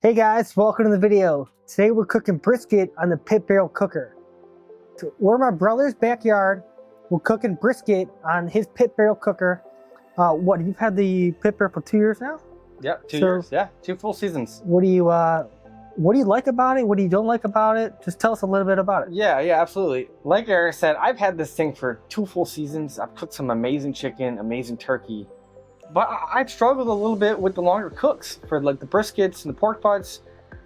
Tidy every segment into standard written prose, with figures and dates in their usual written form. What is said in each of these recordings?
Hey guys, welcome to the video. Today we're cooking brisket on the pit barrel cooker. So we're in my brother's backyard. We're cooking brisket on his pit barrel cooker. What, you've had the pit barrel for 2 years now? Yep, 2 years. Yeah, 2 full seasons. What do you like about it? What do you don't like about it? Just tell us a little bit about it. Yeah, absolutely. Like Eric said, I've had this thing for 2 full seasons. I've cooked some amazing chicken, amazing turkey. But I've struggled a little bit with the longer cooks for like the briskets and the pork butts.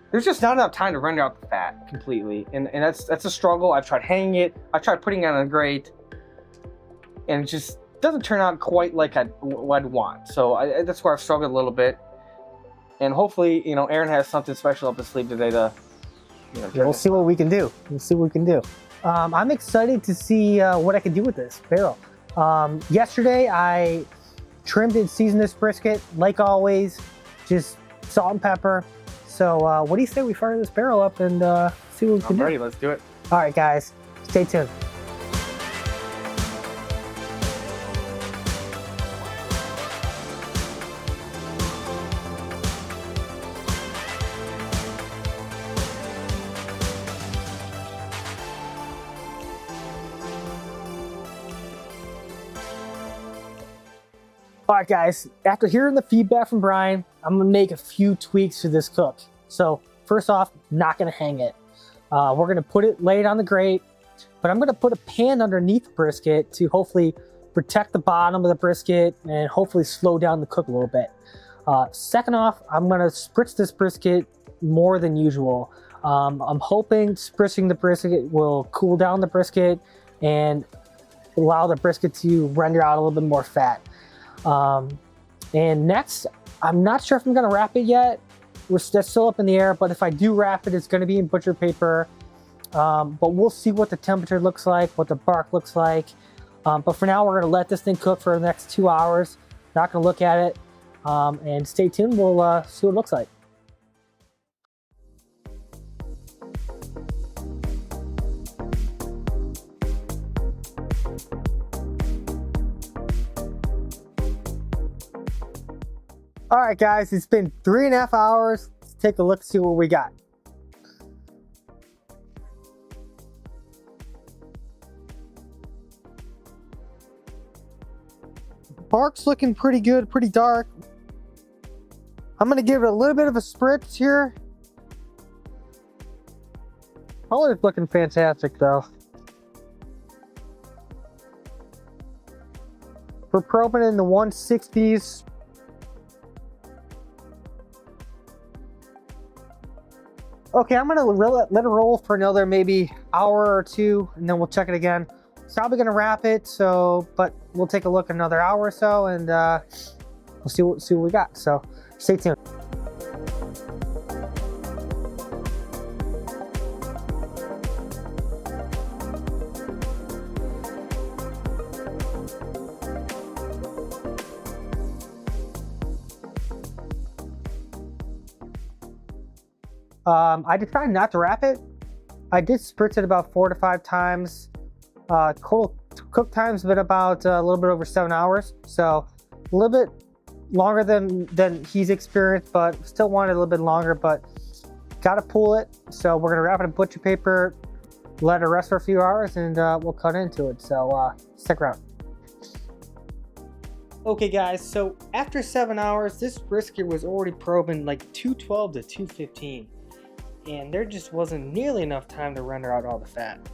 There's just not enough time to render out the fat completely. And that's a struggle. I've tried hanging it. I've tried putting it on a grate. And it just doesn't turn out quite like what I'd want. So that's where I've struggled a little bit. And hopefully, Aaron has something special up his sleeve today to, We'll see what we can do. I'm excited to see what I can do with this barrel. Yesterday, I trimmed and seasoned this brisket, like always, just salt and pepper. So what do you say we fire this barrel up and see what we can do? I'm ready, let's do it. All right, guys, stay tuned. All right, guys, after hearing the feedback from Brian, I'm gonna make a few tweaks to this cook. So first off, not gonna hang it. We're gonna lay it on the grate, but I'm gonna put a pan underneath the brisket to hopefully protect the bottom of the brisket and hopefully slow down the cook a little bit. Second off, I'm gonna spritz this brisket more than usual. I'm hoping spritzing the brisket will cool down the brisket and allow the brisket to render out a little bit more fat. And next, I'm not sure if I'm gonna wrap it yet. That's still up in the air, but if I do wrap it, it's gonna be in butcher paper. But we'll see what the temperature looks like, what the bark looks like. But for now, we're gonna let this thing cook for the next 2 hours. Not gonna look at it, and stay tuned. We'll see what it looks like. All right, guys, it's been 3.5 hours. Let's take a look and see what we got. Bark's looking pretty good, pretty dark. I'm gonna give it a little bit of a spritz here. Color's looking fantastic though. We're probing in the 160s. Okay, I'm gonna let it roll for another maybe hour or two, and then we'll check it again. Probably gonna wrap it, but we'll take a look another hour or so, and we'll see what we got. So stay tuned. I decided not to wrap it. I did spritz it about 4 to 5 times. Cook time's been about a little bit over 7 hours, so a little bit longer than he's experienced, but still wanted a little bit longer. But gotta pull it, so we're gonna wrap it in butcher paper, let it rest for a few hours, and we'll cut into it. So stick around. Okay, guys. So after 7 hours, this brisket was already probing like 212 to 215. And there just wasn't nearly enough time to render out all the fat.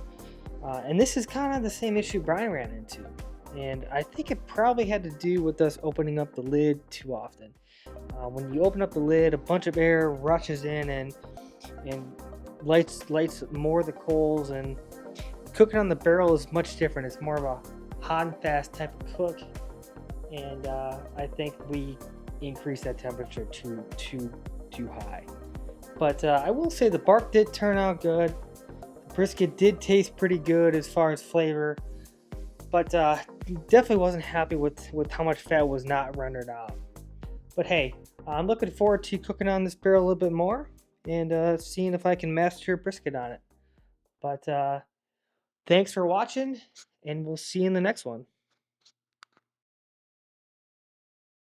And this is kind of the same issue Brian ran into. And I think it probably had to do with us opening up the lid too often. When you open up the lid, a bunch of air rushes in and lights more of the coals, and cooking on the barrel is much different. It's more of a hot and fast type of cook. And I think we increased that temperature too high. But I will say the bark did turn out good. The brisket did taste pretty good as far as flavor. But definitely wasn't happy with how much fat was not rendered out. But hey, I'm looking forward to cooking on this barrel a little bit more and seeing if I can master brisket on it. But thanks for watching, and we'll see you in the next one.